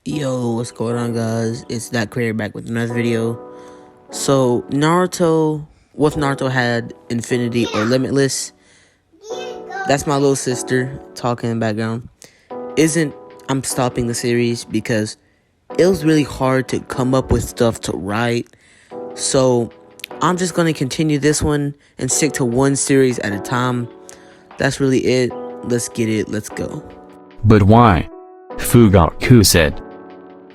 Yo, what's going on, guys? It's that creator back with another video. So Naruto had infinity or limitless. That's my little sister talking in the background. I'm stopping the series because it was really hard to come up with stuff to write. So I'm just gonna continue this one and stick to one series at a time. That's really it. Let's get it. Let's go. But why? Fugaku said.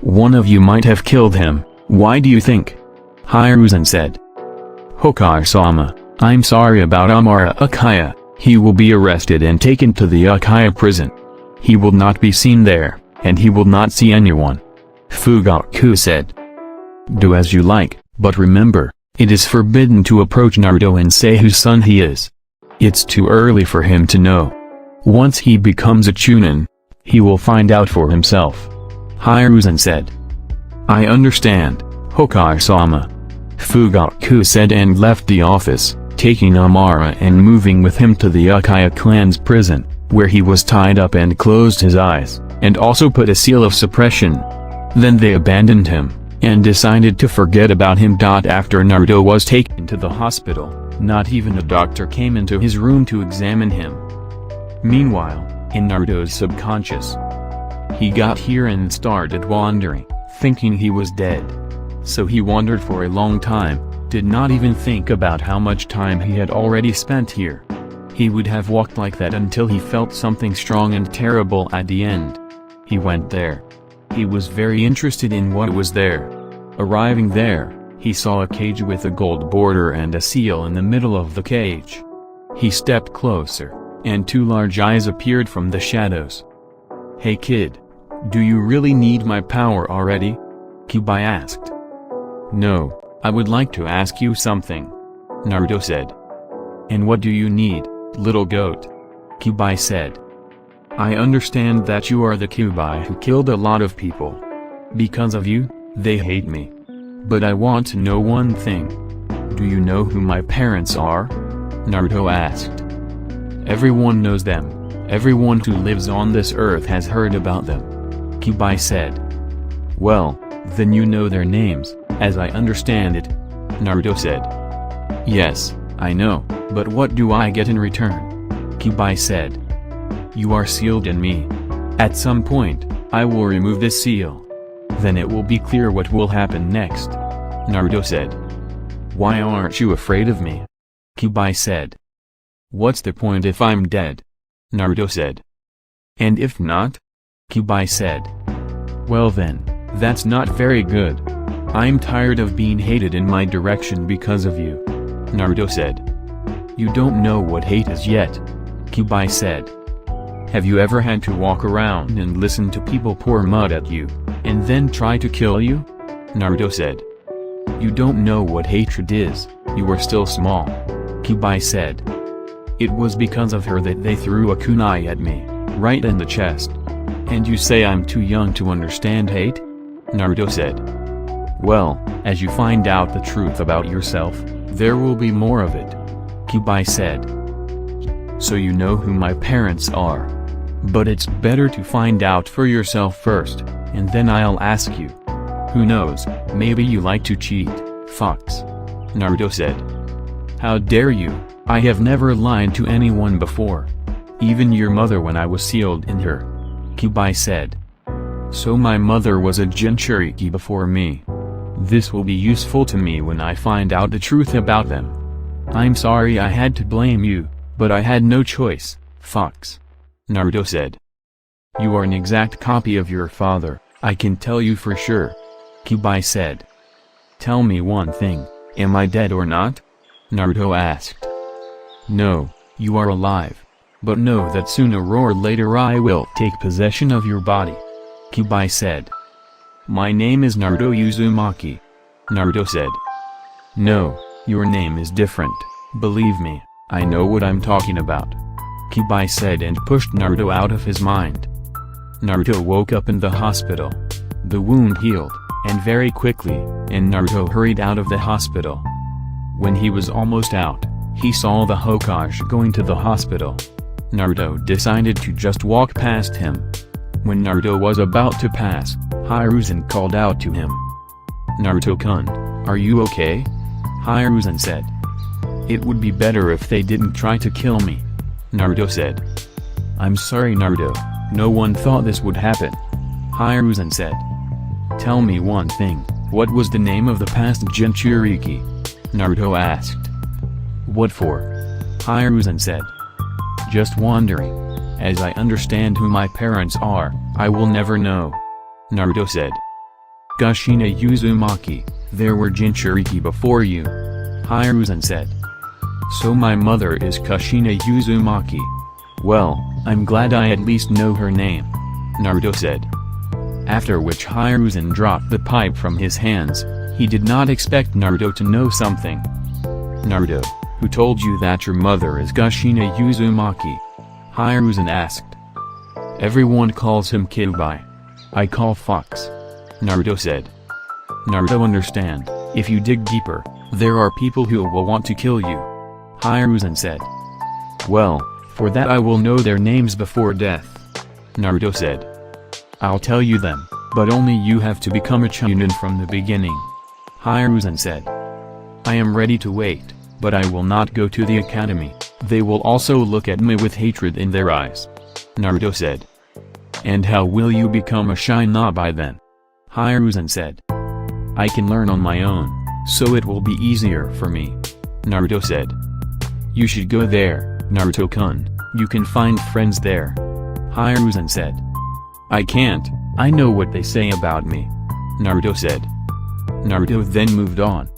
One of you might have killed him. Why do you think? Hiruzen said. Hokage-sama, I'm sorry about Amara Akaya. He will be arrested and taken to the Akaya prison. He will not be seen there, and he will not see anyone. Fugaku said. Do as you like, but remember, it is forbidden to approach Naruto and say whose son he is. It's too early for him to know. Once he becomes a Chunin, he will find out for himself. Hiruzen said. I understand, Hokage-sama. Fugaku said and left the office, taking Amara and moving with him to the Akaya clan's prison, where he was tied up and closed his eyes, and also put a seal of suppression. Then they abandoned him, and decided to forget about him. After Naruto was taken to the hospital, not even a doctor came into his room to examine him. Meanwhile, in Naruto's subconscious, he got here and started wandering, thinking he was dead. So he wandered for a long time, did not even think about how much time he had already spent here. He would have walked like that until he felt something strong and terrible at the end. He went there. He was very interested in what was there. Arriving there, he saw a cage with a gold border and a seal in the middle of the cage. He stepped closer, and two large eyes appeared from the shadows. Hey kid, do you really need my power already? Kyuubi asked. No, I would like to ask you something, Naruto said. And what do you need, little goat? Kyuubi said. I understand that you are the Kyuubi who killed a lot of people. Because of you, they hate me. But I want to know one thing. Do you know who my parents are? Naruto asked. Everyone knows them. Everyone who lives on this earth has heard about them. Kyuubi said. Well, then you know their names, as I understand it. Naruto said. Yes, I know, but what do I get in return? Kyuubi said. You are sealed in me. At some point, I will remove this seal. Then it will be clear what will happen next. Naruto said. Why aren't you afraid of me? Kyuubi said. What's the point if I'm dead? Naruto said. And if not? Kyuubi said. Well then, that's not very good. I'm tired of being hated in my direction because of you. Naruto said. You don't know what hate is yet. Kyuubi said. Have you ever had to walk around and listen to people pour mud at you, and then try to kill you? Naruto said. You don't know what hatred is, you were still small. Kyuubi said. It was because of her that they threw a kunai at me, right in the chest. And you say I'm too young to understand hate? Naruto said. Well, as you find out the truth about yourself, there will be more of it. Kyuubi said. So you know who my parents are. But it's better to find out for yourself first, and then I'll ask you. Who knows, maybe you like to cheat, fox. Naruto said. How dare you, I have never lied to anyone before. Even your mother when I was sealed in her. Kyuubi said. So my mother was a Jinchuriki before me. This will be useful to me when I find out the truth about them. I'm sorry I had to blame you, but I had no choice, fox. Naruto said. You are an exact copy of your father, I can tell you for sure. Kyuubi said. Tell me one thing, am I dead or not? Naruto asked. No, you are alive. But know that sooner or later I will take possession of your body. Kyuubi said. My name is Naruto Uzumaki. Naruto said. No, your name is different, believe me, I know what I'm talking about. Kyuubi said and pushed Naruto out of his mind. Naruto woke up in the hospital. The wound healed, and very quickly, and Naruto hurried out of the hospital. When he was almost out, he saw the Hokage going to the hospital. Naruto decided to just walk past him. When Naruto was about to pass, Hiruzen called out to him. Naruto-kun, are you okay? Hiruzen said. It would be better if they didn't try to kill me. Naruto said. I'm sorry Naruto, no one thought this would happen. Hiruzen said. Tell me one thing, what was the name of the past Jinchuriki? Naruto asked. What for? Hiruzen said. Just wondering. As I understand who my parents are, I will never know. Naruto said. Kushina Uzumaki, there were Jinchuriki before you. Hiruzen said. So my mother is Kushina Uzumaki. Well, I'm glad I at least know her name. Naruto said. After which Hiruzen dropped the pipe from his hands. He did not expect Naruto to know something. Naruto, who told you that your mother is Kushina Uzumaki? Hiruzen asked. Everyone calls him Kyuubi. I call Fox. Naruto said. Naruto understand, if you dig deeper, there are people who will want to kill you. Hiruzen said. Well, for that I will know their names before death. Naruto said. I'll tell you them, but only you have to become a Chunin from the beginning. Hiruzen said. I am ready to wait, but I will not go to the academy, they will also look at me with hatred in their eyes. Naruto said. And how will you become a Shinobi then? Hiruzen said. I can learn on my own, so it will be easier for me. Naruto said. You should go there, Naruto-kun, you can find friends there. Hiruzen said. I can't, I know what they say about me. Naruto said. Naruto then moved on.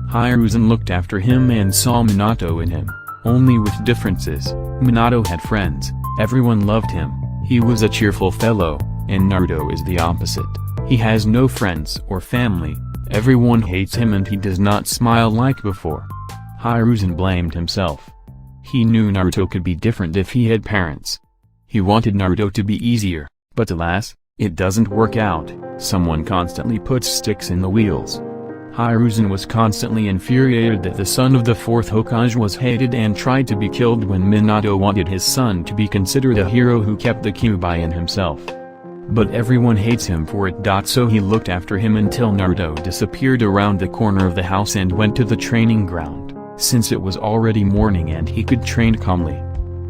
Hiruzen looked after him and saw Minato in him, only with differences. Minato had friends, everyone loved him, he was a cheerful fellow, and Naruto is the opposite. He has no friends or family, everyone hates him and he does not smile like before. Hiruzen blamed himself. He knew Naruto could be different if he had parents. He wanted Naruto to be easier, but alas, it doesn't work out, someone constantly puts sticks in the wheels. Hiruzen was constantly infuriated that the son of the fourth Hokage was hated and tried to be killed when Minato wanted his son to be considered a hero who kept the Kyuubi in himself. But everyone hates him for it. So he looked after him until Naruto disappeared around the corner of the house and went to the training ground, since it was already morning and he could train calmly.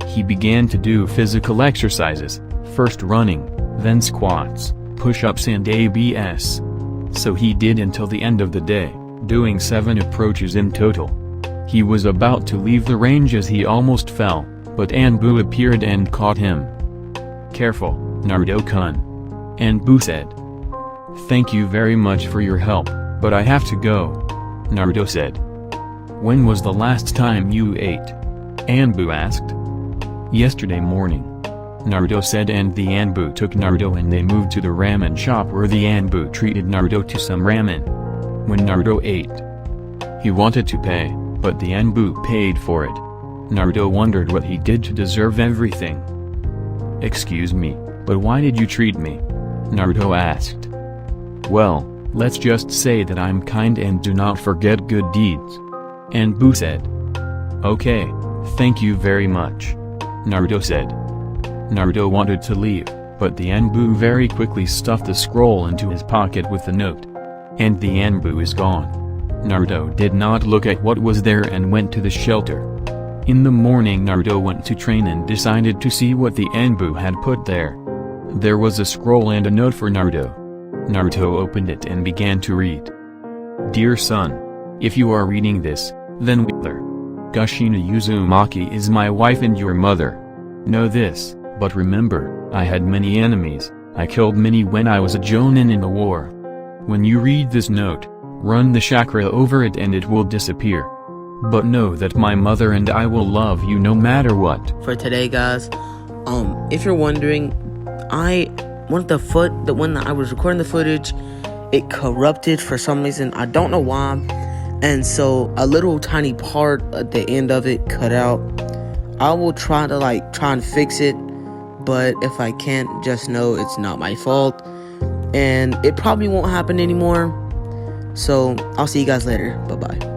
He began to do physical exercises, first running, then squats, push-ups and abs. So he did until the end of the day, doing 7 approaches in total. He was about to leave the range as he almost fell, but Anbu appeared and caught him. Careful, Naruto-kun. Anbu said. Thank you very much for your help, but I have to go. Naruto said. When was the last time you ate? Anbu asked. Yesterday morning. Naruto said, and the Anbu took Naruto and they moved to the ramen shop where the Anbu treated Naruto to some ramen. When Naruto ate, he wanted to pay, but the Anbu paid for it. Naruto wondered what he did to deserve everything. Excuse me, but why did you treat me? Naruto asked. Well, let's just say that I'm kind and do not forget good deeds. Anbu said. Okay, thank you very much. Naruto said. Naruto wanted to leave, but the Anbu very quickly stuffed the scroll into his pocket with the note. And the Anbu is gone. Naruto did not look at what was there and went to the shelter. In the morning Naruto went to train and decided to see what the Anbu had put there. There was a scroll and a note for Naruto. Naruto opened it and began to read. Dear son, if you are reading this, then Wheeler. Kushina Uzumaki is my wife and your mother. Know this. But remember, I had many enemies, I killed many when I was a Jonin in the war. When you read this note, run the chakra over it and it will disappear. But know that my mother and I will love you no matter what. For today, guys, if you're wondering, when I was recording the footage, it corrupted for some reason, I don't know why, and so a little tiny part at the end of it cut out. I will try and fix it, but if I can't, just know it's not my fault, and it probably won't happen anymore. So I'll see you guys later. Bye bye.